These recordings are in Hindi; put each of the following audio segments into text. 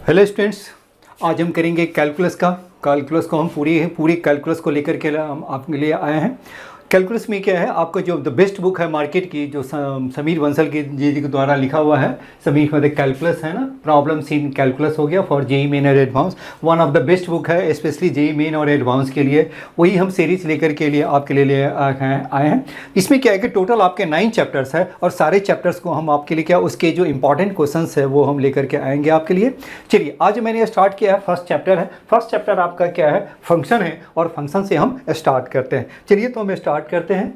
हेलो स्टूडेंट्स, आज हम करेंगे कैलकुलस को हम पूरी कैलकुलस को लेकर के हम आपके लिए आए हैं। कैलकुलस में क्या है, आपका जो द बेस्ट बुक है मार्केट की, जो समीर बंसल के जी के द्वारा लिखा हुआ है, समीर मतलब कैलकुलस है ना, प्रॉब्लम्स इन कैलकुलस हो गया फॉर जेई मेन और advance, one of the best book है स्पेशली जेई मेन और एडवांस के लिए। वही हम सीरीज लेकर के लिए आपके लिए आए हैं। इसमें क्या है कि टोटल आपके 9 चैप्टर्स है और सारे चैप्टर्स को हम आपके लिए क्या उसके जो इंपॉर्टेंट क्वेश्चंस है वो हम लेकर के आएंगे आपके लिए। चलिए, आज मैंने स्टार्ट किया है, फर्स्ट चैप्टर है। फर्स्ट चैप्टर आपका क्या है, फंक्शन है, और फंक्शन से हम स्टार्ट करते हैं। चलिए तो हम स्टार्ट करते हैं।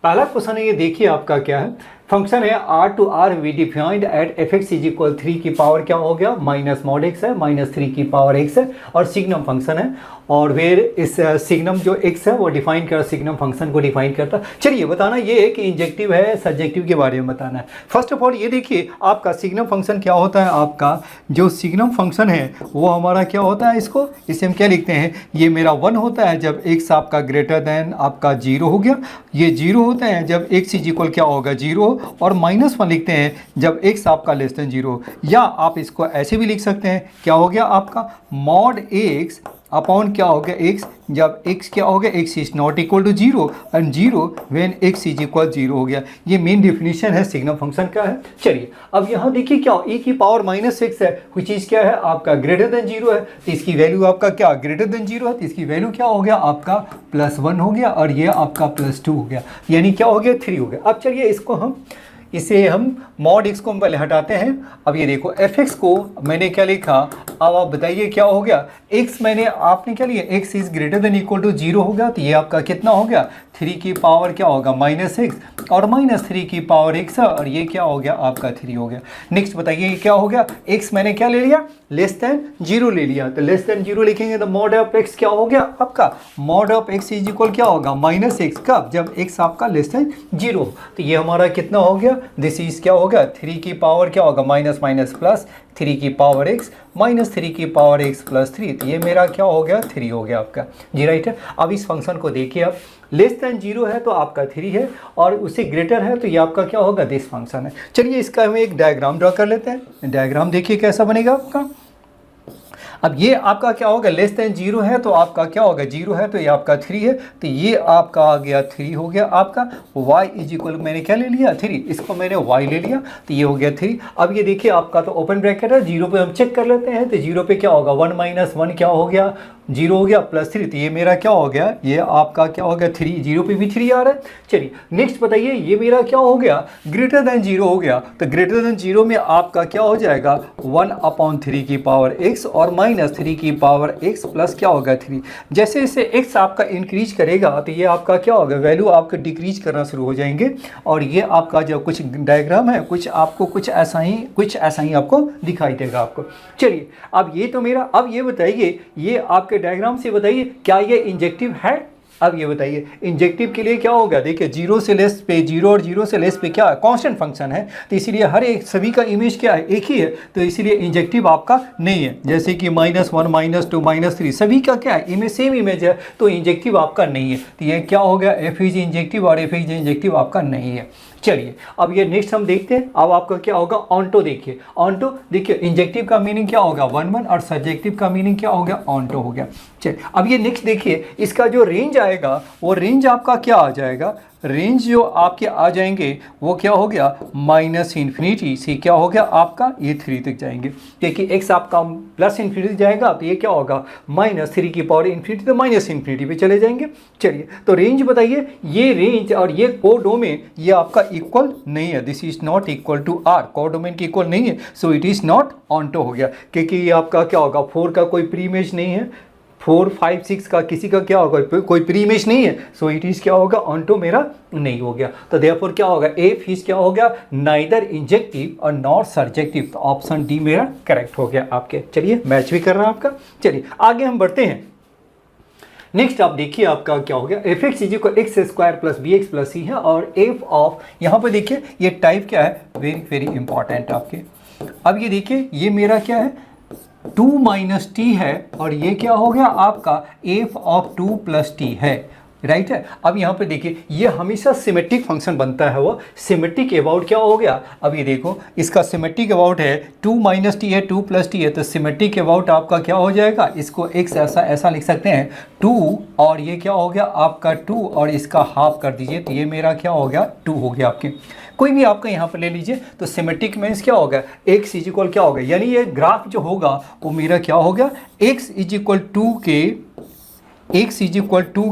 पहला क्वेश्चन है, ये देखिए आपका क्या है, फंक्शन है r to r we defined at fx is equal 3 की पावर क्या हो गया, माइनस मॉड x है, माइनस 3 की पावर x है, और सिग्नम फंक्शन है। और फिर इस सिग्नम जो x है वो डिफाइन कर सिग्नम फंक्शन को डिफाइन करता है। चलिए बताना ये है कि इंजेक्टिव है सब्जेक्टिव के बारे में बताना है। फर्स्ट ऑफ ऑल ये देखिए आपका सिग्नम फंक्शन क्या होता है, आपका जो सिग्नम फंक्शन है वो हमारा क्या होता है, इसे हम क्या लिखते हैं, ये मेरा 1 होता है जब x आपका ग्रेटर देन आपका 0 हो गया, ये 0 होता है जब x इज इक्वल क्या होगा 0, और -1 लिखते हैं जब x आपका लेस देन 0। या आप इसको ऐसे भी लिख सकते हैं, क्या हो गया आपका मॉड x अपॉन क्या हो गया x, जब x क्या हो गया, x is not equal to 0 and 0 when x is equal 0 हो गया। ये मेन डिफिनीशन है सिग्नम फंक्शन का है। चलिए अब यहाँ देखिए क्या e की पावर -6 है, कुछ चीज़ क्या है आपका ग्रेटर देन 0 है, तो इसकी वैल्यू आपका क्या ग्रेटर देन 0 है, तो इसकी वैल्यू क्या हो गया आपका +1 हो गया, और ये आपका +2 हो गया, यानी क्या हो गया 3 हो गया। अब चलिए इसे हम मॉड x को हम पहले हटाते हैं। अब ये देखो fx को मैंने क्या लिखा, अब आप बताइए क्या हो गया, x आपने क्या लिया, x is greater than equal to 0 हो गया, तो ये आपका कितना हो गया 3 की पावर क्या होगा -6 और -3 की पावर x है, और ये क्या हो गया आपका 3 हो गया। नेक्स्ट बताइए क्या हो गया, x मैंने क्या ले लिया लेस देन 0 ले लिया, तो लेस देन 0 लिखेंगे तो मॉड ऑफ x क्या हो गया आपका, mod of x is equal क्या होगा -x, कब जब x आपका लेस देन 0, तो ये हमारा कितना हो गया, दिस इज क्या होगा 3 की पावर क्या होगा माइनस माइनस प्लस 3 की पावर x माइनस 3 की पावर x प्लस 3, तो ये मेरा क्या हो गया 3 हो गया आपका जी, राइट है। अब इस फंक्शन को देखिए, आप लेस देन 0 है तो आपका 3 है, और उससे ग्रेटर है तो ये आपका क्या होगा दिस फंक्शन है। चलिए इसका हम एक डायग्राम ड्रॉ कर लेते हैं। डायग्राम देखिए कैसा बनेगा आपका। अब ये आपका क्या होगा, लेस देन 0 है तो आपका क्या होगा 0 है, तो ये आपका 3 है, तो ये आपका आ गया 3 हो गया आपका। y इज इक्वल मैंने क्या ले लिया 3, इसको मैंने y ले लिया, तो ये हो गया 3। अब ये देखिए आपका तो ओपन ब्रैकेट है, 0 पे हम चेक कर लेते हैं, तो 0 पे क्या होगा 1 - 1 क्या हो गया 0 हो गया +3, तो ये मेरा क्या हो गया, ये आपका क्या हो गया 3, 0 पे भी 3 आ रहा है। चलिए नेक्स्ट बताइए, ये मेरा क्या हो गया ग्रेटर देन 0 हो गया, तो ग्रेटर देन 0 में आपका क्या हो जाएगा 1/3 की पावर x और -3 की पावर x प्लस क्या होगा 3। जैसे जैसे x आपका इंक्रीज करेगा तो ये आपका क्या होगा वैल्यू आपका डिक्रीज करना शुरू हो जाएंगे, और ये आपका जो कुछ डायग्राम है कुछ ऐसा ही आपको दिखाई देगा आपको। चलिए अब ये तो मेरा, अब ये बताइए, ये आपके डायग्राम से बताइए क्या ये इंजेक्टिव है। अब ये बताइए इंजेक्टिव के लिए क्या होगा, देखिए 0 से लेस पे 0 और 0 से लेस पे क्या है कांस्टेंट फंक्शन है, तो इसीलिए हर एक सभी का इमेज क्या है एक ही है, तो इसीलिए इंजेक्टिव आपका नहीं है। जैसे कि -1 -2 -3 सभी का क्या है इमेज सेम इमेज है, तो इंजेक्टिव आपका नहीं है, तो ये क्या हो गया f इज इंजेक्टिव और f इज इंजेक्टिव आपका नहीं है। चलिए अब ये नेक्स्ट हम देखते हैं। अब आपका क्या होगा ऑन्टो, देखिए ऑन्टो, देखिए इंजेक्टिव का मीनिंग क्या होगा 1 1 और सब्जेक्टिव का मीनिंग क्या हो गया ऑन्टो हो गया। चलिए अब ये नेक्स्ट देखिए, इसका जो रेंज आएगा वो रेंज आपका क्या आ जाएगा, रेंज जो आपके आ जाएंगे वो क्या हो गया -∞ से क्या हो गया आपका ये 3 तक जाएंगे, क्योंकि x आपका +∞ जाएगा तो ये क्या होगा -3 की पावर ∞ तो -∞ पे चले जाएंगे। चलिए तो रेंज बताइए, ये रेंज और ये कोडोमेन ये आपका इक्वल नहीं है, this is not equal to r, codomain की इक्वल नहीं है, so it is not onto हो गया, क्योंकि ये आपका क्या होगा 4 का कोई प्री इमेज नहीं है, 4 5 6 का किसी का क्या होगा कोई प्री इमेज नहीं है, सो इट इज क्या होगा ऑन्टो मेरा नहीं हो गया। तो देयरफॉर क्या होगा एफ इज क्या हो गया नाइदर इंजेक्टिव और नॉट सब्जेक्टिव, तो ऑप्शन डी मेरा करेक्ट हो गया आपके। चलिए मैच भी कर रहा है आपका। चलिए आगे हम बढ़ते हैं। नेक्स्ट आप देखिए आपका क्या हो गया fx is equal x² + bx + c है, और f ऑफ यहाँ पर देखिए ये टाइप क्या है वेरी वेरी इंपॉर्टेंट आपके। अब ये देखिए ये मेरा क्या है 2 - t है, और ये क्या हो गया आपका f ऑफ 2 + t है, राइट है। अब यहाँ पे देखिए ये हमेशा सिमेट्रिक फंक्शन बनता है, वो सिमेट्रिक अबाउट क्या हो गया, अब ये देखो इसका सिमेट्रिक अबाउट है 2 माइनस टी है 2 प्लस टी है, तो सिमेट्रिक अबाउट आपका क्या हो जाएगा, इसको x ऐसा लिख सकते हैं 2 और ये क्या हो गया आपका 2 और इसका हाफ कर दीजिए तो ये मेरा क्या हो गया 2 हो गया आपके। कोई भी आपका यहाँ पर ले लीजिए तो सिमेट्रिक मीन्स क्या होगा x इज इक्वल क्या होगा, यानी ये ग्राफ जो होगा वो मेरा क्या हो गया x इज इक्वल 2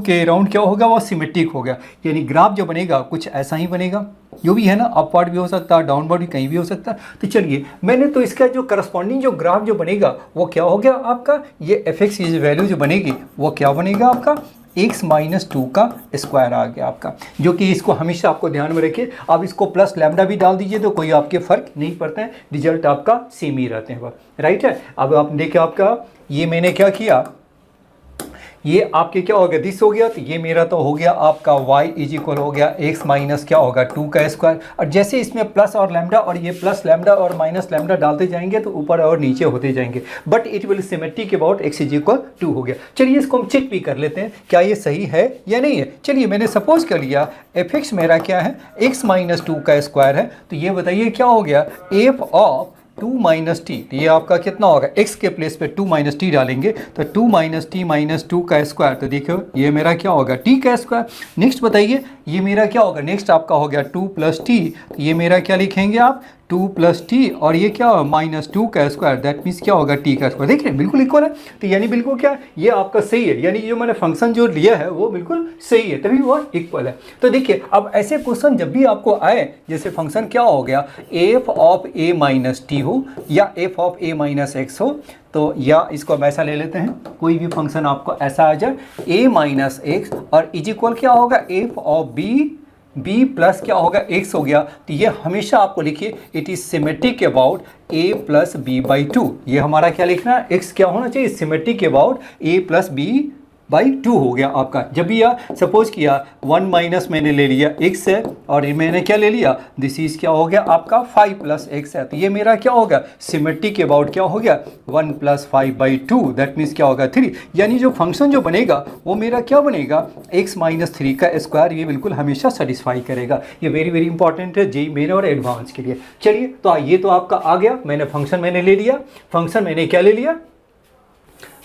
के अराउंड क्या होगा, वो सिमेट्रिक हो गया। यानी ग्राफ जो बनेगा कुछ ऐसा ही बनेगा, जो भी है ना, अपवर्ड भी हो सकता है, डाउनवर्ड भी कहीं भी हो सकता है। तो चलिए मैंने तो इसका जो करस्पॉन्डिंग जो ग्राफ जो बनेगा वो क्या हो गया आपका, ये fx की वैल्यू जो बनेगी वो क्या बनेगा आपका x माइनस 2 का स्क्वायर आ गया आपका, जो कि इसको हमेशा आपको ध्यान में रखिए। अब इसको प्लस लैम्डा भी डाल दीजिए तो कोई आपके फ़र्क नहीं पड़ता है, रिजल्ट आपका सेम ही रहते हैं वह, राइट है। अब आप देखिए आपका ये मैंने क्या किया, ये आपके क्या हो गया दिस हो गया, तो ये मेरा तो हो गया आपका y इज इक्वल हो गया x माइनस क्या होगा 2 का स्क्वायर। और जैसे इसमें प्लस और लैम्डा और ये प्लस लैम्डा और माइनस लैम्डा डालते जाएंगे तो ऊपर और नीचे होते जाएंगे, but it will symmetric about x is equal 2 हो गया। चलिए इसको हम चेक भी कर लेते हैं क्या ये सही है या नहीं है। चलिए मैंने सपोज कर लिया f(x) मेरा क्या है x माइनस 2 का स्क्वायर है, तो ये बताइए क्या हो गया f ऑफ 2 माइनस टी, तो ये आपका कितना होगा x के प्लेस पे 2 माइनस टी डालेंगे तो 2 माइनस टी माइनस 2 का स्क्वायर, तो देखो ये मेरा क्या होगा t का स्क्वायर। नेक्स्ट बताइए ये मेरा क्या होगा, नेक्स्ट आपका हो गया 2 प्लस टी, तो ये मेरा क्या लिखेंगे आप 2 प्लस टी और ये क्या होगा माइनस 2 का स्क्वायर, दैट मीन्स क्या होगा t का स्क्वायर। देख रहे हैं बिल्कुल इक्वल है, तो यानी बिल्कुल क्या ये आपका सही है, यानी जो मैंने फंक्शन जो लिया है वो बिल्कुल सही है, तभी वो इक्वल है। तो देखिए अब ऐसे क्वेश्चन जब भी आपको आए, जैसे फंक्शन क्या हो गया f of a minus T हो या f of a minus x हो, तो या इसको हम ऐसा ले लेते हैं, कोई भी फंक्शन आपको ऐसा आ जाए a माइनस एक्स और इज इक्वल क्या होगा f ऑफ b प्लस क्या होगा x हो गया, तो ये हमेशा आपको लिखिए it is symmetric about a plus b by 2। ये हमारा क्या लिखना है, x क्या होना चाहिए symmetric about a plus b by 2 हो गया आपका। जब भी यह सपोज किया 1 माइनस मैंने ले लिया x है और मैंने क्या ले लिया दिस इज क्या हो गया आपका 5 प्लस एक्स है, तो ये मेरा क्या होगा सिमेट्रिक अबाउट क्या हो गया 1 प्लस 5 बाई 2, दैट मीन्स क्या होगा 3। यानी जो फंक्शन जो बनेगा वो मेरा क्या बनेगा x माइनस 3 का स्क्वायर, ये बिल्कुल हमेशा सेटिस्फाई करेगा। ये वेरी वेरी इंपॉर्टेंट है जेई मेन और एडवांस के लिए। चलिए तो ये तो आपका आ गया, मैंने फंक्शन मैंने ले लिया, फंक्शन मैंने क्या ले लिया,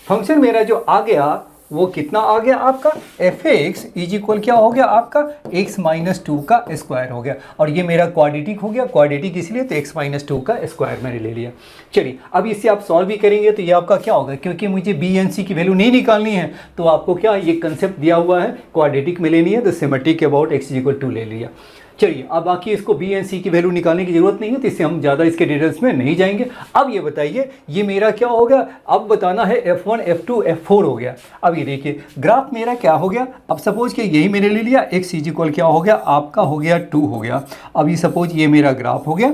फंक्शन मेरा जो आ गया वो कितना आ गया आपका f(x) इज इक्वल क्या हो गया आपका x माइनस 2 का स्क्वायर हो गया, और ये मेरा क्वाड्रेटिक हो गया, क्वाड्रेटिक इसलिए तो x माइनस 2 का स्क्वायर मैंने ले लिया। चलिए अब इससे आप सॉल्व भी करेंगे तो ये आपका क्या होगा, क्योंकि मुझे b एंड c की वैल्यू नहीं निकालनी है तो आपको क्या ये कंसेप्ट दिया हुआ है क्वाड्रेटिक में लेनी है, तो symmetric about x is equal 2 ले लिया। चलिए अब बाकी इसको बी एंड सी की वैल्यू निकालने की जरूरत नहीं है, तो इससे हम ज़्यादा इसके डिटेल्स में नहीं जाएंगे। अब ये बताइए ये मेरा क्या हो गया, अब बताना है f1 f2 f4 हो गया। अब ये देखिए ग्राफ मेरा क्या हो गया, अब सपोज कि यही मैंने ले लिया x इज इक्वल क्या हो गया आपका हो गया 2 हो गया। अब ये सपोज ये मेरा ग्राफ हो गया,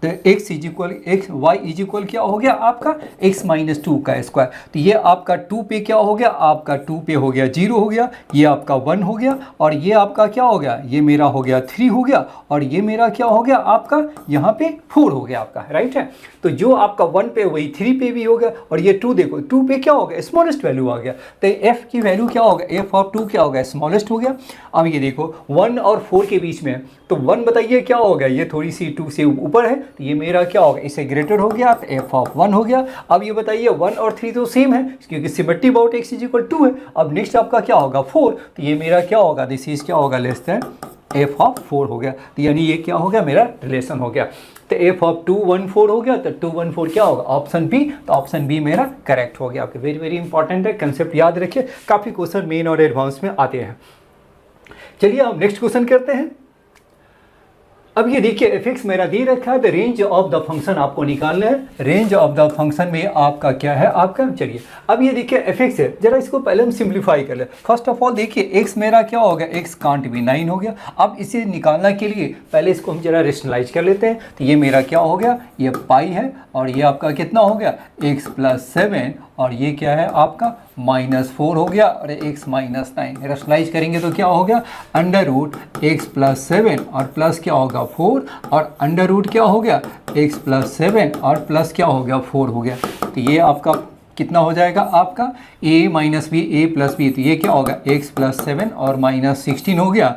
तो x is equal y is equal क्या हो गया आपका x माइनस 2 का स्क्वायर, तो ये आपका 2 पे क्या हो गया आपका 2 पे हो गया 0 हो गया, ये आपका 1 हो गया और ये आपका क्या हो गया ये मेरा हो गया 3 हो गया और ये मेरा क्या हो गया आपका यहाँ पे 4 हो गया आपका, राइट है। तो जो आपका 1 पे वही 3 पे भी हो गया और ये 2 देखो 2 पे क्या हो गया स्मॉलेस्ट वैल्यू आ गया, तो f की वैल्यू क्या होगा f ऑफ 2 क्या हो गया स्मॉलेस्ट हो गया। अब ये देखो 1 और 4 के बीच में, तो 1 बताइए क्या हो गया ये थोड़ी सी 2 से ऊपर है, तो ये मेरा क्या होगा इससे ग्रेटर हो गया तो f ऑफ 1 हो गया। अब ये बताइए 1 और 3 तो सेम है क्योंकि symmetric about x is equal 2 है। अब नेक्स्ट आपका क्या होगा 4, तो ये मेरा क्या होगा दिस इज क्या होगा लेस देन f ऑफ 4 हो गया, तो यानी ये क्या हो गया मेरा रिलेशन हो गया। तो f ऑफ 2 1 4 हो गया, तो 2 1 4 क्या होगा ऑप्शन बी, तो ऑप्शन बी मेरा करेक्ट हो गया आपके। वेरी वेरी इंपॉर्टेंट है, कंसेप्ट याद रखिए, काफ़ी क्वेश्चन मेन और एडवांस में आते हैं। चलिए अब नेक्स्ट क्वेश्चन करते हैं। अब ये देखिए f(x) मेरा दे रखा है, तो रेंज ऑफ द फंक्शन आपको निकालना है। रेंज ऑफ द फंक्शन में आपका क्या है आपका, चलिए अब ये देखिए f(x) है, जरा इसको पहले हम सिंप्लीफाई कर ले। फर्स्ट ऑफ ऑल देखिए x मेरा क्या हो गया x कांट बी 9 हो गया। अब इसे निकालने के लिए पहले इसको हम जरा रेशनलाइज कर लेते हैं, तो ये मेरा क्या हो गया ये पाई है और ये आपका कितना हो गया x प्लस 7 और ये क्या है आपका -4 हो गया और x माइनस 9। रेशनलाइज करेंगे तो क्या हो गया अंडर रूट x प्लस 7 और प्लस क्या होगा 4 और अंडर रूट क्या हो गया x प्लस 7 और प्लस क्या हो गया 4 हो गया। तो ये आपका कितना हो जाएगा आपका a minus b a plus b, तो ये क्या होगा x प्लस 7 और माइनस 16 हो गया,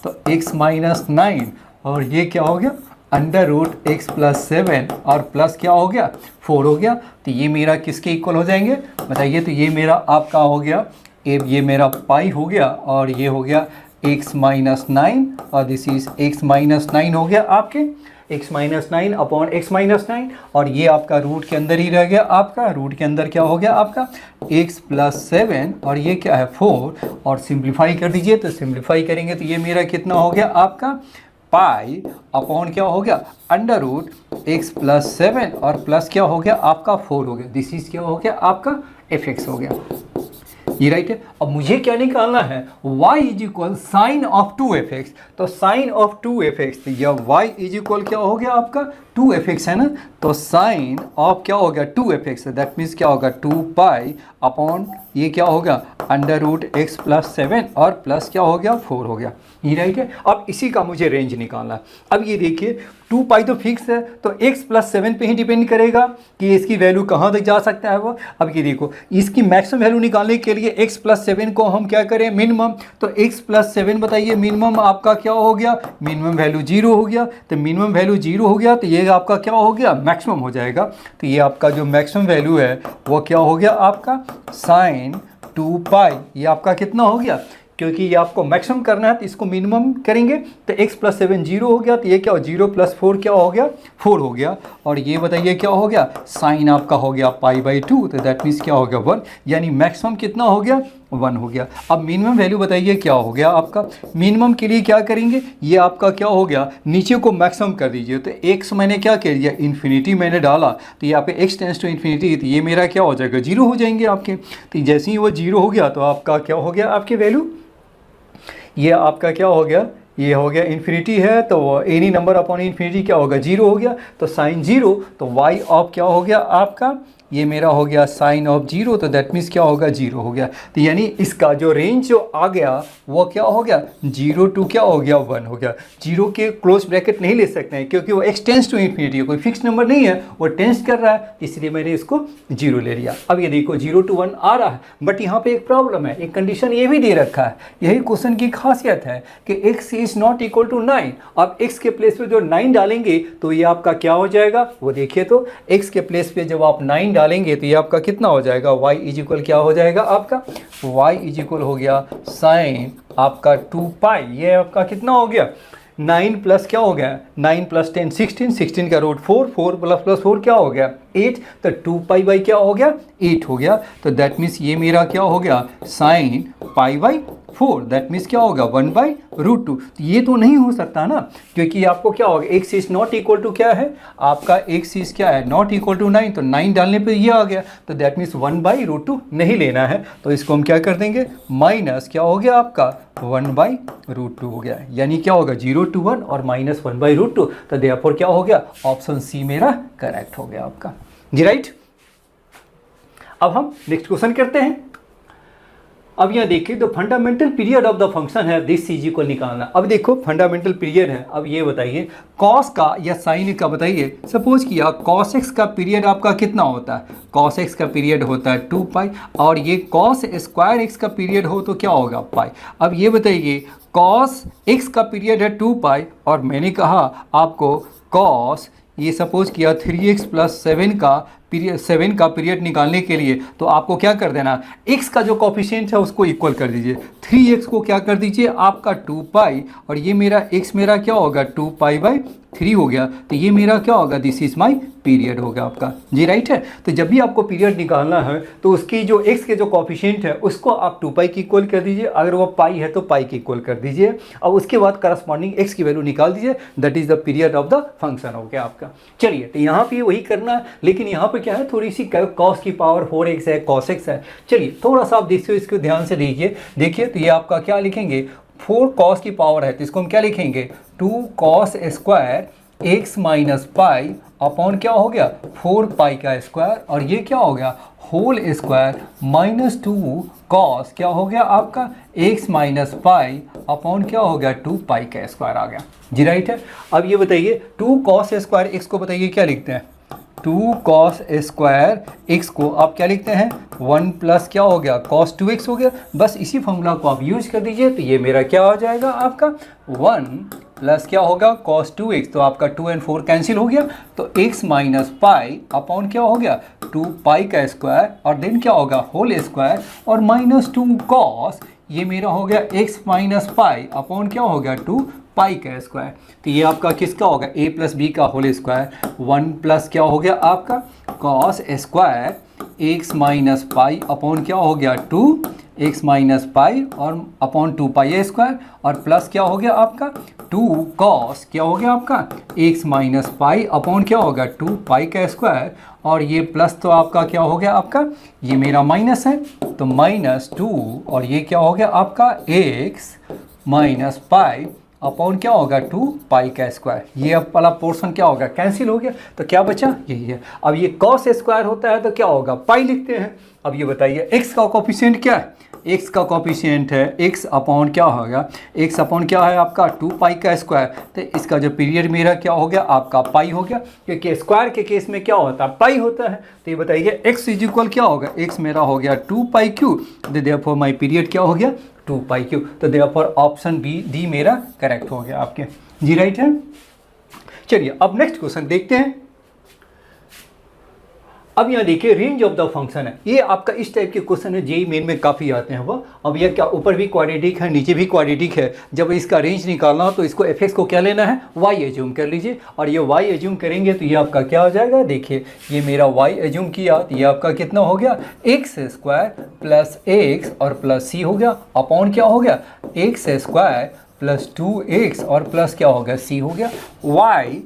तो x माइनस 9 और ये क्या हो गया अंडर रूट एक्स प्लस 7 और प्लस क्या हो गया 4 हो गया। तो ये मेरा किसके इक्वल हो जाएंगे बताइए, तो ये मेरा आपका हो गया ये मेरा पाई हो गया और ये हो गया x माइनस 9 और दिस इज x माइनस 9 हो गया आपके x minus 9 upon x minus 9 और ये आपका रूट के अंदर ही रह गया, आपका रूट के अंदर क्या हो गया आपका x प्लस 7 और ये क्या है 4 और सिंप्लीफाई कर दीजिए, तो सिंप्लीफाई करेंगे तो ये मेरा कितना हो गया आपका पाई अपॉन क्या हो गया अंडर रूट एक्स प्लस 7 और प्लस क्या हो गया आपका 4 हो गया, दिस इज क्या हो गया आपका fx हो गया। ये राइट है। अब मुझे क्या निकालना है y is equal sine of 2fx, तो साइन ऑफ 2fx या y इज इक्वल क्या हो गया आपका 2fx है ना, तो साइन ऑफ क्या हो गया 2fx, दैट मीन्स क्या होगा 2 पाई अपॉन ये क्या होगा अंडर रूट एक्स प्लस 7 और प्लस क्या हो गया 4 हो गया। ये राइट है। अब इसी का मुझे रेंज निकालना है। अब ये देखिए 2 पाई तो फिक्स है, तो x प्लस 7 पे ही डिपेंड करेगा कि इसकी वैल्यू कहाँ तक जा सकता है वो। अब ये देखो इसकी मैक्सिमम वैल्यू निकालने के लिए x प्लस 7 को हम क्या करें मिनिमम, तो x प्लस 7 बताइए मिनिमम आपका क्या हो गया, मिनिमम वैल्यू 0 हो गया, तो मिनिमम वैल्यू 0 हो गया तो ये आपका क्या हो गया मैक्सिमम हो जाएगा। तो ये आपका जो मैक्सिमम वैल्यू है वो क्या हो गया आपका साइन 2 पाई, ये आपका कितना हो गया, क्योंकि ये आपको मैक्सिमम करना है तो इसको मिनिमम करेंगे, तो x प्लस 7 0 हो गया, तो ये क्या हो 0 प्लस 4 क्या हो गया 4 हो गया, और ये बताइए क्या हो गया साइन आपका हो गया पाई बाई 2, तो दैट मीन्स क्या हो गया 1, यानी मैक्सिमम कितना हो गया 1 हो गया। अब मिनिमम वैल्यू बताइए क्या हो गया आपका, मिनिमम के लिए क्या करेंगे, ये आपका क्या हो गया नीचे को मैक्सिमम कर दीजिए, तो x मैंने क्या कर दिया इन्फिनिटी मैंने डाला, तो यहाँ पे x टेंस टू इन्फिनिटी, तो ये मेरा क्या हो जाएगा 0 हो जाएंगे आपके, तो जैसे ही वो 0 हो गया तो आपका क्या हो गया आपकी वैल्यू, ये आपका क्या हो गया, ये हो गया इन्फिनिटी है तो एनी नंबर अपॉन इन्फिनिटी क्या होगा 0 हो गया, तो साइन 0, तो y ऑफ क्या हो गया आपका, ये मेरा हो गया साइन ऑफ 0, तो दैट मीन्स क्या होगा 0 हो गया। तो यानी इसका जो रेंज जो आ गया वो क्या हो गया 0 टू क्या हो गया 1 हो गया। 0 के क्लोज ब्रैकेट नहीं ले सकते हैं क्योंकि वो x टेंस टू इन्फिनिटी, कोई फिक्स नंबर नहीं है, वो टेंस कर रहा है, इसलिए मैंने इसको 0 ले लिया। अब ये देखो 0 टू 1 आ रहा है, बट यहाँ पे एक प्रॉब्लम है, एक कंडीशन ये भी दे रखा है, यही क्वेश्चन की खासियत है कि x is not equal to 9। अब x के प्लेस पे जो 9 डालेंगे तो ये आपका क्या हो जाएगा, वो देखिए तो x के प्लेस पे जब आप 9 डालेंगे तो ये आपका कितना हो जाएगा y इज इक्वल क्या हो जाएगा आपका, y इज इक्वल हो गया साइन आपका 2 पाई, ये आपका कितना हो गया 9 प्लस क्या हो गया 9 प्लस 10 16, 16 का रूट 4, 4 प्लस 4 क्या हो गया 8, तो 2 पाई बाई क्या हो गया 8 हो गया, तो दैट मीन्स ये मेरा क्या हो गया sine pi by 4, that means क्या होगा 1 बाई रूट 2। तो ये तो नहीं हो सकता ना, क्योंकि आपको क्या होगा x is not equal to क्या है आपका x इज क्या है नॉट इक्वल टू 9, तो 9 डालने पे ये आ गया, तो दैट मीन्स 1 बाई रूट 2 नहीं लेना है, तो इसको हम क्या कर देंगे माइनस क्या हो गया आपका 1 बाई रूट 2 हो गया, यानी क्या होगा 0 टू 1 और माइनस 1 बाई रूट 2, तो देयरफॉर क्या हो गया ऑप्शन सी मेरा करेक्ट हो गया आपका जी राइट। अब हम नेक्स्ट क्वेश्चन करते हैं। अब यहाँ देखिए तो fundamental period of the function है दिस सीजी को निकालना। अब देखो फंडामेंटल पीरियड है, अब ये बताइए कॉस का या साइन का बताइए, सपोज किया कॉस एक्स का पीरियड आपका कितना होता है, कॉस एक्स का पीरियड होता है 2 पाई, और ये कॉस स्क्वायर एक्स का पीरियड हो तो क्या होगा पाई। अब ये बताइए कॉस एक्स का पीरियड है 2 पाई, और मैंने कहा आपको कॉस ये सपोज किया 3x प्लस 7 का पीरियड निकालने के लिए, तो आपको क्या कर देना x का जो कॉफिशिएंट है उसको इक्वल कर दीजिए, 3x को क्या कर दीजिए आपका 2 पाई, और ये मेरा x मेरा क्या होगा 2 पाई बाई 3 हो गया, तो ये मेरा क्या होगा दिस इज माई पीरियड होगा आपका जी राइट है। तो जब भी आपको पीरियड निकालना है तो उसकी जो x के जो कॉफिशिएंट है उसको आप 2 पाई की इक्वल कर दीजिए, अगर वो पाई है तो पाई की इक्वल कर दीजिए, और उसके बाद करस्पॉन्डिंग x की वैल्यू निकाल दीजिए, that is the period of the function हो गया आपका। चलिए तो यहाँ पे वही करना है, लेकिन यहाँ पे क्या है थोड़ी सी कॉस की पावर 4x है कॉस x है। चलिए थोड़ा सा आप देखिए इसको ध्यान से देखिए तो ये आपका क्या लिखेंगे 4 कॉस की पावर है तो इसको हम क्या लिखेंगे 2 cos square x minus pi upon क्या हो गया 4 पाई का स्क्वायर, और ये क्या हो गया होल स्क्वायर माइनस 2 कॉस क्या हो गया आपका x माइनस पाई अपॉन क्या हो गया 2 पाई का स्क्वायर आ गया जी राइट है। अब ये बताइए 2 कॉस स्क्वायर x को बताइए क्या लिखते हैं 2 cos स्क्वायर x को आप क्या लिखते हैं 1 प्लस क्या हो गया cos 2x हो गया। बस इसी फॉर्मूला को आप यूज कर दीजिए तो ये मेरा क्या हो जाएगा आपका 1 प्लस क्या होगा cos 2x, तो आपका 2 और 4 कैंसिल हो गया तो x माइनस पाई अपॉन क्या हो गया 2 पाई का स्क्वायर और देन क्या होगा होल स्क्वायर और माइनस 2 cos ये मेरा हो गया x माइनस पाई अपॉन क्या हो गया 2 पाई का स्क्वायर। तो ये आपका किसका होगा a प्लस बी का होल स्क्वायर 1 प्लस क्या हो गया आपका cos square x minus pi upon क्या हो गया 2 x माइनस पाई और अपॉन 2 पाई स्क्वायर और प्लस क्या हो गया आपका 2 cos क्या हो गया आपका x माइनस पाई अपॉन क्या होगा 2 पाई का स्क्वायर और ये प्लस तो आपका क्या हो गया आपका ये मेरा माइनस है तो माइनस 2 और ये क्या हो गया आपका x माइनस पाई अपॉन क्या होगा 2 पाई का स्क्वायर। ये अब वाला पोर्शन क्या होगा कैंसिल हो गया तो क्या बचा यही है। अब ये cos स्क्वायर होता है तो क्या होगा पाई लिखते हैं। अब ये बताइए x का कोफिशिएंट क्या है, x का कोफिशिएंट है x अपॉन क्या होगा x अपॉन क्या है आपका 2 पाई का स्क्वायर। तो इसका जो पीरियड मेरा क्या हो गया आपका पाई हो गया क्योंकि स्क्वायर के केस में क्या होता है पाई होता है। तो ये बताइए x इज इक्वल क्या होगा x मेरा हो गया 2 पाई क्यू देयरफॉर माय पीरियड क्या हो गया 2 पाई क्यू। तो देयरफॉर ऑप्शन बी डी मेरा करेक्ट हो गया आपके जी राइट है। चलिए अब नेक्स्ट क्वेश्चन देखते हैं। अब यहाँ देखिए रेंज ऑफ द फंक्शन है, ये आपका इस टाइप के क्वेश्चन है जेई मेन में काफ़ी आते हैं वो। अब ये क्या ऊपर भी क्वाड्रेटिक है नीचे भी क्वाड्रेटिक है, जब इसका रेंज निकालना हो तो इसको एफ को क्या लेना है y एज्यूम कर लीजिए और ये y एज्यूम करेंगे तो ये आपका क्या हो जाएगा देखिए ये मेरा y एज्यूम किया तो ये आपका कितना हो गया एक्स स्क्वायर प्लस एक्स और प्लस सी हो गया अपॉन क्या हो गया एक्स स्क्वायर प्लस 2x और प्लस क्या हो गया सी हो गया y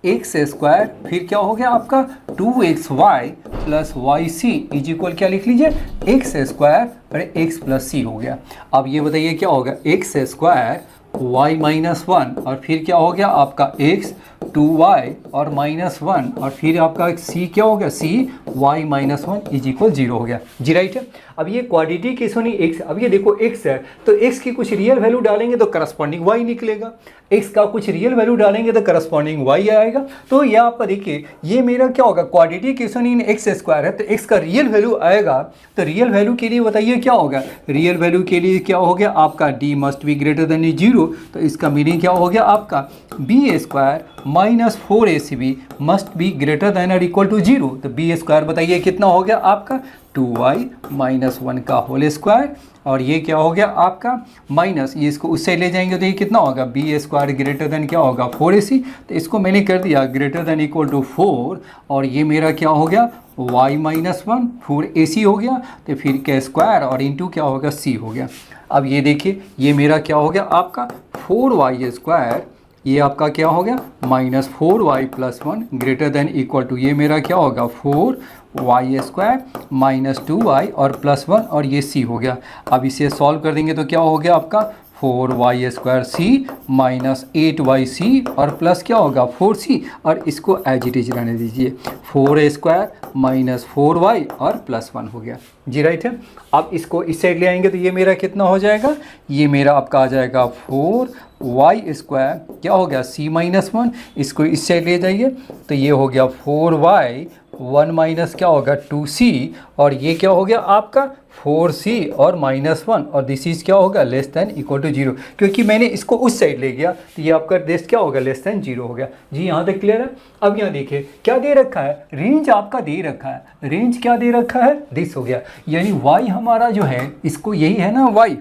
एक्स स्क्वायर फिर क्या हो गया आपका 2xy plus y c is equal क्या लिख लीजिए एक्स स्क्वायर और एक्स प्लस सी हो गया। अब ये बताइए क्या होगा एक्स स्क्वायर y माइनस 1 और फिर क्या हो गया आपका x 2y और माइनस 1 और फिर आपका c क्या हो गया c y minus 1 is equal 0 हो गया जी राइट है। अब ये क्वाड्रेटिक केस होनी x, अब ये देखो x है तो x की कुछ रियल वैल्यू डालेंगे तो करस्पॉन्डिंग y निकलेगा, x का कुछ रियल वैल्यू डालेंगे तो करस्पॉन्डिंग y आएगा। तो ये आप देखिए ये मेरा क्या होगा quadratic equation in x square है तो x का रियल वैल्यू आएगा तो रियल वैल्यू के लिए बताइए क्या होगा रियल वैल्यू के लिए क्या हो गया आपका d must be greater than 0 तो इसका मीनिंग क्या हो गया आपका b square minus 4ac must be greater than और इक्वल टू 0 तो बी स्क्वायर बताइए कितना हो गया आपका 2y माइनस 1 का होल स्क्वायर और ये क्या हो गया आपका माइनस ये इसको उससे ले जाएंगे तो ये कितना होगा बी स्क्वायर ग्रेटर देन क्या होगा 4ac तो इसको मैंने कर दिया ग्रेटर देन इक्वल टू 4 और ये मेरा क्या हो गया y माइनस 1 4ac हो गया तो फिर क्या स्क्वायर और इंटू क्या होगा c हो गया। अब ये देखिए ये मेरा क्या हो गया आपका 4y स्क्वायर ये आपका क्या हो गया minus 4y plus 1 greater than equal to ये मेरा क्या होगा 4y स्क्वायर माइनस 2y और प्लस 1 और ये c हो गया। अब इसे सॉल्व कर देंगे तो क्या हो गया आपका 4y स्क्वायर सी माइनस 8yc और प्लस क्या होगा 4c और इसको एज इट इज रहने दीजिए 4a स्क्वायर माइनस 4y और प्लस 1 हो गया जी राइट है। अब इसको इस साइड ले आएंगे तो ये मेरा कितना हो जाएगा ये मेरा आपका आ जाएगा 4y स्क्वायर क्या हो गया c माइनस 1 इसको इस साइड ले जाइए तो ये हो गया 4y 1 माइनस क्या होगा 2c और ये क्या हो गया आपका 4c और माइनस 1 और दिस इज क्या होगा लेस देन इक्वल टू 0 क्योंकि मैंने इसको उस साइड ले गया तो ये आपका देश क्या होगा लेस देन 0 हो गया जी यहाँ तक क्लियर है। अब यहाँ देखिए क्या दे रखा है रेंज आपका दे रखा है रेंज क्या दे रखा है दिस हो गया यानी y हमारा जो है इसको यही है ना y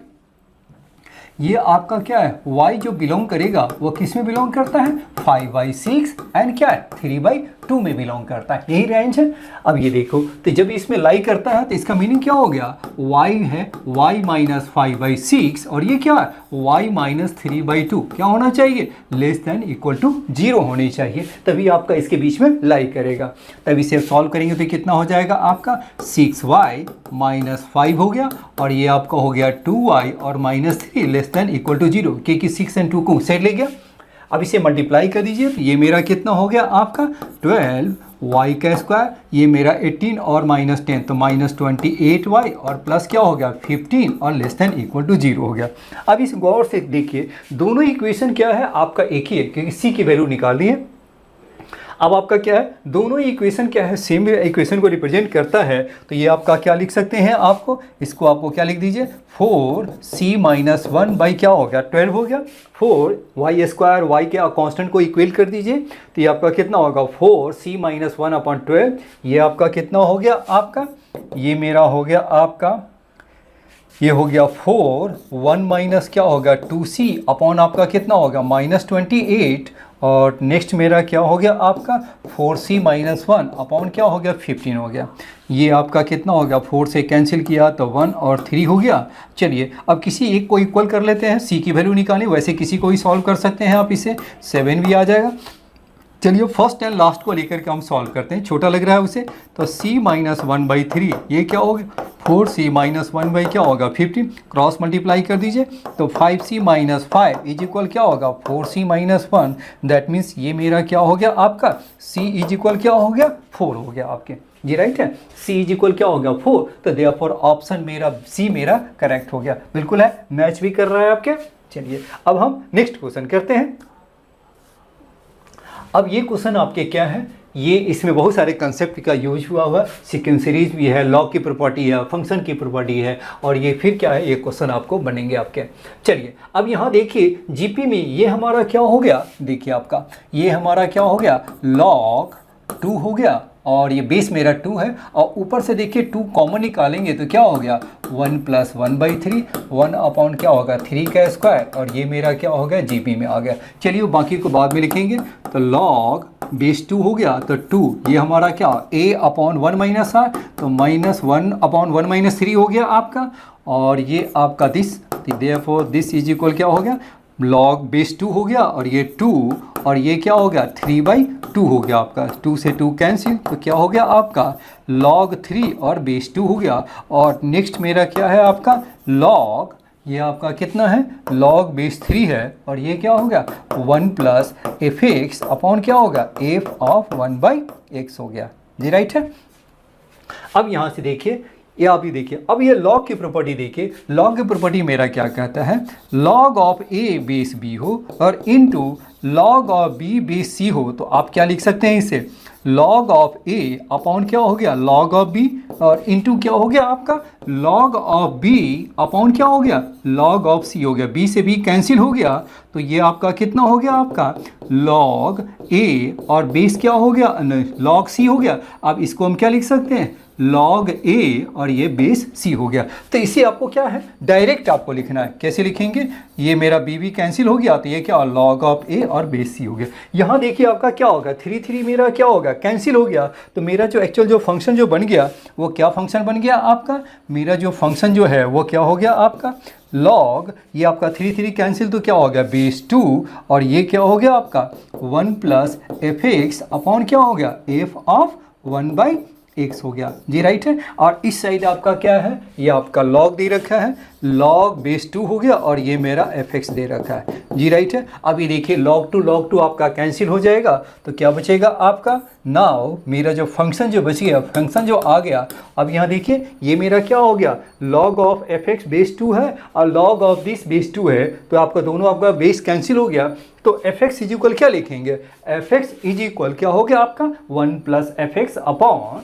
ये आपका क्या है y जो बिलोंग करेगा वो किस में बिलोंग करता है 5/6 एंड क्या है 3/2 में बिलोंग करता है यही रेंज है। अब ये देखो तो जब इसमें लाई करता है तो इसका मीनिंग क्या हो गया y है y माइनस 5/6 और ये क्या है y माइनस 3/2 क्या होना चाहिए लेस देन इक्वल टू 0 होनी चाहिए तभी आपका इसके बीच में लाई करेगा। तब इसे सॉल्व करेंगे तो कितना हो जाएगा आपका 6y माइनस 5 हो गया और ये आपका हो गया 2y और minus 3 less than equal to 0 क्योंकि 6 और 2 को साइड ले गया। अब इसे मल्टीप्लाई कर दीजिए तो ये मेरा कितना हो गया आपका 12y का स्क्वायर ये मेरा 18 और माइनस 10 तो माइनस 28y और प्लस क्या हो गया 15 और लेस देन इक्वल टू 0 हो गया। अब इस गौर से देखिए दोनों इक्वेशन क्या है आपका एक ही है क्योंकि c की वैल्यू निकालनी है। अब आपका क्या है, दोनों ही इक्वेशन क्या है, सेम इक्वेशन को रिप्रेजेंट करता है। तो ये आपका क्या लिख सकते हैं, आपको इसको आपको क्या लिख दीजिए, 4c-1 बाई क्या हो गया, 12 हो गया। 4y² y के कांस्टेंट को इक्वल कर दीजिए, तो ये आपका कितना होगा, 4c-1/12। ये आपका कितना हो गया, आपका ये मेरा हो गया आपका, ये हो गया 4, 1 माइनस क्या होगा 2c अपॉन आपका कितना होगा -28, और नेक्स्ट मेरा क्या हो गया आपका 4c-1 अपॉन क्या हो गया 15 हो गया। ये आपका कितना हो गया, 4 से कैंसिल किया तो 1 और 3 हो गया। चलिए अब किसी एक को इक्वल कर लेते हैं, c की वैल्यू निकालें, वैसे किसी को ही सॉल्व कर सकते हैं आप, इसे 7 भी आ जाएगा। चलिए फर्स्ट एंड लास्ट को लेकर के हम सॉल्व करते हैं, छोटा लग रहा है उसे, तो c-1/3 ये क्या हो गया, 4c-1 बाई क्या होगा 15, क्रॉस मल्टीप्लाई कर दीजिए, तो 5c-5 इज इक्वल क्या होगा 4c-1, दैट मीन्स ये मेरा क्या हो गया आपका c इज इक्वल क्या हो गया 4 हो गया आपके, जी राइट है, c इज इक्वल क्या हो गया 4, तो देयरफॉर ऑप्शन मेरा c मेरा करेक्ट हो गया, बिल्कुल है, मैच भी कर रहा है आपके। चलिए अब हम नेक्स्ट क्वेश्चन करते हैं। अब ये क्वेश्चन आपके क्या है, ये इसमें बहुत सारे कंसेप्ट का यूज हुआ हुआ, सीक्वेंस सीरीज भी है, लॉग की प्रॉपर्टी है, फंक्शन की प्रॉपर्टी है, और ये फिर क्या है, ये क्वेश्चन आपको बनेंगे आपके। चलिए अब यहाँ देखिए जीपी में ये हमारा क्या हो गया, देखिए आपका ये हमारा क्या हो गया log 2 हो गया, और ये बेस मेरा 2 है, और ऊपर से देखिए 2 कॉमन निकालेंगे तो क्या हो गया 1 + 1/3, 1 अपॉन क्या होगा 3 का स्क्वायर, और ये मेरा क्या हो गया जीपी में आ गया। चलिए बाकी को बाद में लिखेंगे, तो log बेस 2 हो गया, तो 2 ये हमारा क्या a/1 - r, तो -1 अपॉन 1 - 3 हो गया आपका, और ये आपका this, therefore this is equal क्या हो गया log बेस 2 हो गया, और ये 2 और ये क्या हो गया 3/2 हो गया आपका, 2 से 2 कैंसिल, तो क्या हो गया आपका log 3 और बेस 2 हो गया। और नेक्स्ट मेरा क्या है आपका log, ये आपका कितना है log बेस 3 है, और ये क्या हो गया 1 + fx अपॉन क्या होगा f(1/x) हो गया, जी राइट है। अब यहाँ से देखिए, ये आप ही देखिए, अब ये लॉग की प्रॉपर्टी देखिए, लॉग की प्रॉपर्टी मेरा क्या कहता है, log of a base b हो और into log of b base c हो, तो आप क्या लिख सकते हैं इसे log ऑफ a अपॉन क्या हो गया log ऑफ b, और इनटू क्या हो गया आपका log ऑफ b अपॉन क्या हो गया log ऑफ c हो गया, b से b कैंसिल हो गया, तो ये आपका कितना हो गया आपका log a और बेस क्या हो गया log c हो गया। अब इसको हम क्या लिख सकते हैं log a और ये बेस c हो गया। तो इसे आपको क्या है डायरेक्ट आपको लिखना है, कैसे लिखेंगे, ये मेरा b कैंसिल हो गया, तो ये क्या log ऑफ a और बेस c हो गया। यहाँ देखिए आपका क्या होगा 3 मेरा क्या होगा कैंसिल हो गया, तो मेरा जो एक्चुअल जो फंक्शन जो बन गया वो क्या फंक्शन बन गया आपका, मेरा जो फंक्शन जो है वो क्या हो गया आपका log, ये आपका 3 कैंसिल, तो क्या हो गया बेस 2, और ये क्या हो गया आपका 1 + fx अपॉन क्या हो गया f(1/x) हो गया, जी राइट है। और इस साइड आपका क्या है, ये आपका log दे रखा है, log बेस 2 हो गया, और ये मेरा fx दे रखा है, जी राइट है। अभी देखिए log 2 आपका कैंसिल हो जाएगा, तो क्या बचेगा आपका नाउ मेरा जो फंक्शन जो बच गया, फंक्शन जो आ गया, अब यहाँ देखिए ये मेरा क्या हो गया log ऑफ fx बेस 2 है और log ऑफ दिस बेस 2 है, तो आपका दोनों आपका बेस कैंसिल हो गया, तो fx इज इक्वल क्या लिखेंगे, fx इज इक्वल क्या हो गया आपका 1 + fx अपॉन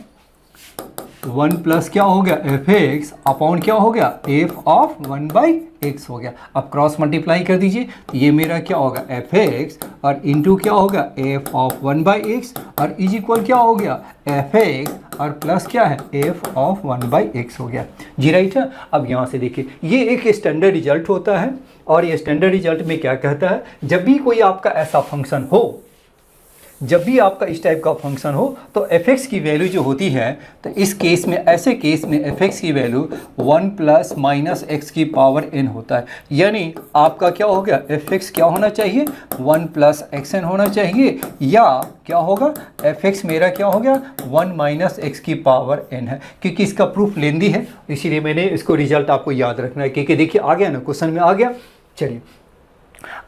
1 + क्या हो गया fx अपॉन क्या हो गया f(1/x) हो गया। अब क्रॉस मल्टीप्लाई कर दीजिए, तो ये मेरा क्या होगा fx और इनटू क्या होगा f(1/x) और इज इक्वल क्या हो गया fx और प्लस क्या है f(1/x) हो गया, जी राइट है। अब यहाँ से देखिए ये एक स्टैंडर्ड रिजल्ट होता है, और ये स्टैंडर्ड रिजल्ट में क्या कहता है, जब भी कोई आपका ऐसा फंक्शन हो, जब भी आपका इस टाइप का फंक्शन हो, तो fx की वैल्यू जो होती है, तो इस केस में ऐसे केस में fx की वैल्यू 1 + -x⁻n होता है, यानी आपका क्या हो गया fx क्या होना चाहिए 1 + xn होना चाहिए, या क्या होगा fx मेरा क्या हो गया 1 - x⁻n है, क्योंकि इसका प्रूफ लेंदी है, इसीलिए मैंने इसको रिजल्ट आपको याद रखना है, क्योंकि देखिए आ गया ना क्वेश्चन में आ गया। चलिए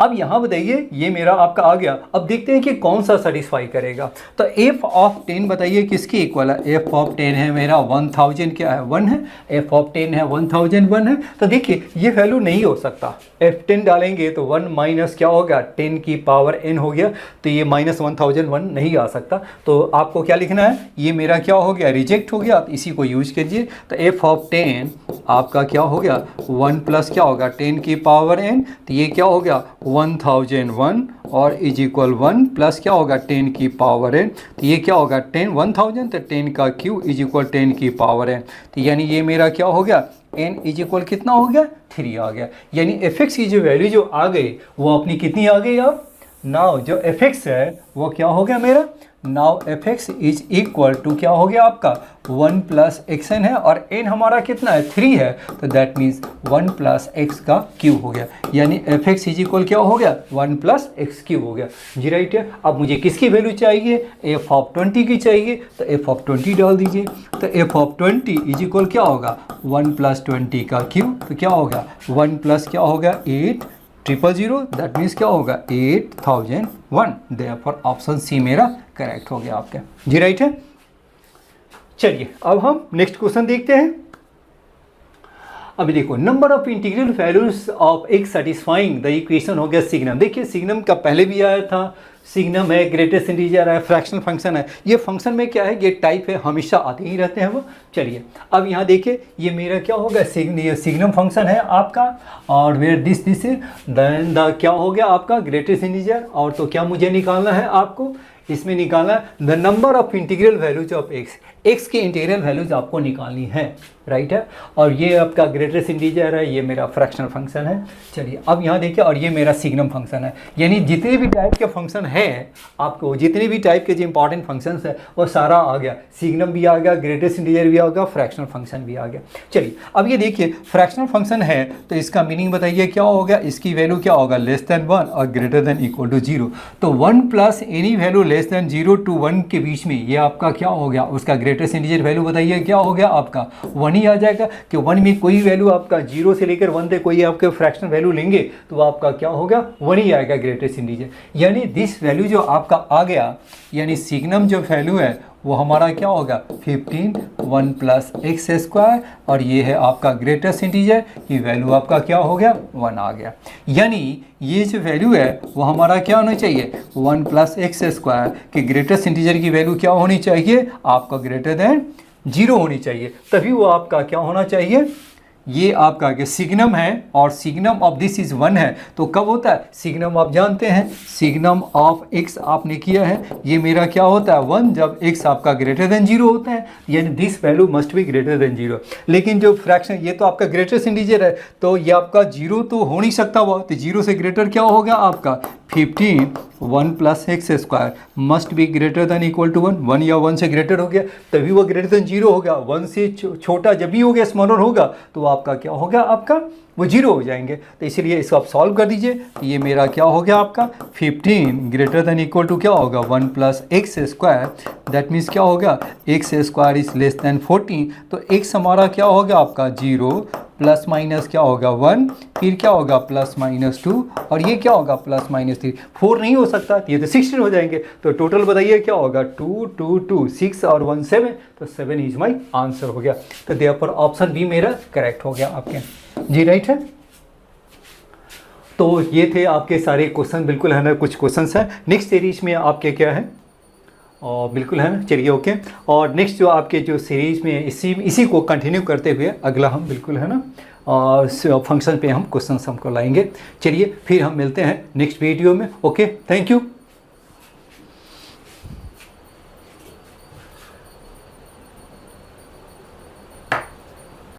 अब यहाँ बताइए ये मेरा आपका आ गया। अब देखते हैं कि कौन सा सेटिस्फाई करेगा। तो एफ ऑफ 10 बताइए किसके इक्वल है। एफ ऑफ 10 है मेरा 1000 क्या है 1 है। एफ ऑफ 10 है 1000 1 है। तो देखिए ये वैल्यू नहीं हो सकता। F10 डालेंगे तो 1 माइनस क्या होगा 10 की पावर n हो गया। तो ये माइनस 1001 नहीं आ सकता। तो आपको क्या लिखना है, ये मेरा क्या हो गया रिजेक्ट हो गया। आप इसी को यूज कीजिए। तो एफ ऑफ 10 आपका क्या हो गया 1 प्लस क्या होगा 10 की पावर n। तो ये क्या हो गया 1001 और इज इक्वल 1 प्लस क्या होगा 10 की पावर n। तो ये क्या होगा 1000 तो 10 का क्यू इज इक्वल 10 की पावर n। तो यानी ये मेरा क्या हो गया n इज इक्वल कितना हो गया 3 आ गया। यानी fx की जो वैल्यू जो आ गई वो अपनी कितनी आ गई। अब नाउ जो fx है वो क्या हो गया मेरा, now fx is equal to क्या हो गया आपका 1 प्लस xn है और n हमारा कितना है 3 है। तो दैट मीन्स 1 प्लस x का क्यूब हो गया। यानी fx इज इक्वल क्या हो गया 1 प्लस एक्स क्यूब हो गया जी राइट है। अब मुझे किसकी वैल्यू चाहिए, f ऑफ 20 की चाहिए। तो f ऑफ 20 डाल दीजिए। तो f ऑफ 20 इज इक्वल क्या होगा 1 प्लस 20 का क्यूब। तो क्या होगा 1 प्लस क्या होगा 8,000 दैट मीन्स क्या होगा 8001। देयरफॉर ऑप्शन सी मेरा करेक्ट हो गया आपका जी राइट है। चलिए अब हम नेक्स्ट क्वेश्चन देखते हैं। अभी देखो number of integral values of x satisfying the equation हो गया सिग्नम। देखिए सिग्नम का पहले भी आया था, सिग्नम है, ग्रेटेस्ट इंटीजर है, फ्रैक्शनल फंक्शन है। ये फंक्शन में क्या है ये टाइप है, हमेशा आते ही रहते हैं वो। चलिए अब यहाँ देखिए ये मेरा क्या होगा सिग्नम फंक्शन है आपका और वेयर दिस देन द क्या हो गया आपका ग्रेटेस्ट इंटीजर। और तो क्या मुझे निकालना है आपको, इसमें निकालना the number of integral values of x की इंटीग्रल वैल्यूज आपको निकालनी है राइट है। और ये आपका ग्रेटेस्ट इंटीजर है, ये मेरा फ्रैक्शनल फंक्शन है। चलिए अब यहाँ देखिए और ये मेरा सिग्नम फंक्शन है। यानी जितने भी टाइप के फंक्शन है आपको, जितने भी टाइप के जो इंपॉर्टेंट फंक्शन है वो सारा आ गया। सिग्नम भी आ गया, ग्रेटेस्ट इंटीजर भी आ गया, फ्रैक्शनल फंक्शन भी आ गया। चलिए अब ये देखिए फ्रैक्शनल फंक्शन है तो इसका मीनिंग बताइए क्या होगा, इसकी वैल्यू क्या होगा लेस देन 1 और ग्रेटर देन इक्वल टू 0। तो 1 plus any value less than 0 to 1 के बीच में ये आपका क्या हो गया, उसका ग्रेटेस्ट इंटीजर वैल्यू बताइए क्या हो गया आपका 1 ही आ जाएगा। कि 1 में कोई वैल्यू आपका 0 से लेकर 1 तक कोई आपके फ्रैक्शनल वैल्यू लेंगे तो आपका क्या होगा 1 ही आएगा ग्रेटेस्ट इंटीजर। यानी दिस वैल्यू जो आपका आ गया, यानी सिग्नम जो वैल्यू है वो हमारा क्या होगा 15 1 प्लस एक्स स्क्वायर और ये है आपका ग्रेटेस्ट इंटीजर, ये वैल्यू आपका क्या हो गया 1 आ गया। यानी ये जो वैल्यू है वो हमारा क्या होना चाहिए 1 प्लस एक्स स्क्वायर कि ग्रेटेस्ट इंटीजर की वैल्यू क्या होनी चाहिए आपका ग्रेटर देन 0 होनी चाहिए। तभी वो आपका क्या होना चाहिए, ये आपका कि सिग्नम है और सिग्नम ऑफ दिस इज 1 है। तो कब होता है सिग्नम आप जानते हैं, सिग्नम ऑफ x आपने किया है ये मेरा क्या होता है 1 जब x आपका ग्रेटर देन 0 होता है। यानी this value must be greater than 0। लेकिन जो फ्रैक्शन ये तो आपका ग्रेटेस्ट इंटीजर है तो ये आपका 0 तो हो नहीं सकता हुआ। तो 0 से ग्रेटर क्या हो गया आपका 15 1 plus x square must be greater than equal to 1। 1 या 1 से ग्रेटर हो गया तभी वो ग्रेटर देन 0 हो गया। 1 से छोटा जब भी हो गया स्मॉलर होगा तो आपका क्या होगा आपका वो 0 हो जाएंगे। तो इसलिए इसको आप सॉल्व कर दीजिए। ये मेरा क्या हो गया आपका 15 ग्रेटर देन इक्वल टू क्या होगा 1 plus x square that means क्या होगा x square is less than 14। तो एक्स हमारा क्या होगा आपका 0 प्लस माइनस क्या होगा 1 फिर क्या होगा प्लस माइनस 2 और ये क्या होगा प्लस माइनस 3। 4 नहीं हो सकता, ये तो 16 हो जाएंगे। तो टोटल बताइए क्या होगा 2 2 2 6 और 1 7। तो 7 इज माई आंसर हो गया। तो देयरफॉर ऑप्शन बी मेरा करेक्ट हो गया आपके जी राइट है। तो ये थे आपके सारे क्वेश्चन बिल्कुल है ना, कुछ क्वेश्चन है नेक्स्ट सीरीज में आपके क्या है और बिल्कुल है ना। चलिए ओके। और नेक्स्ट जो आपके जो सीरीज में इसी को कंटिन्यू करते हुए अगला हम बिल्कुल है ना और फंक्शन पे हम क्वेश्चन हमको लाएंगे। चलिए फिर हम मिलते हैं नेक्स्ट वीडियो में। Okay thank you.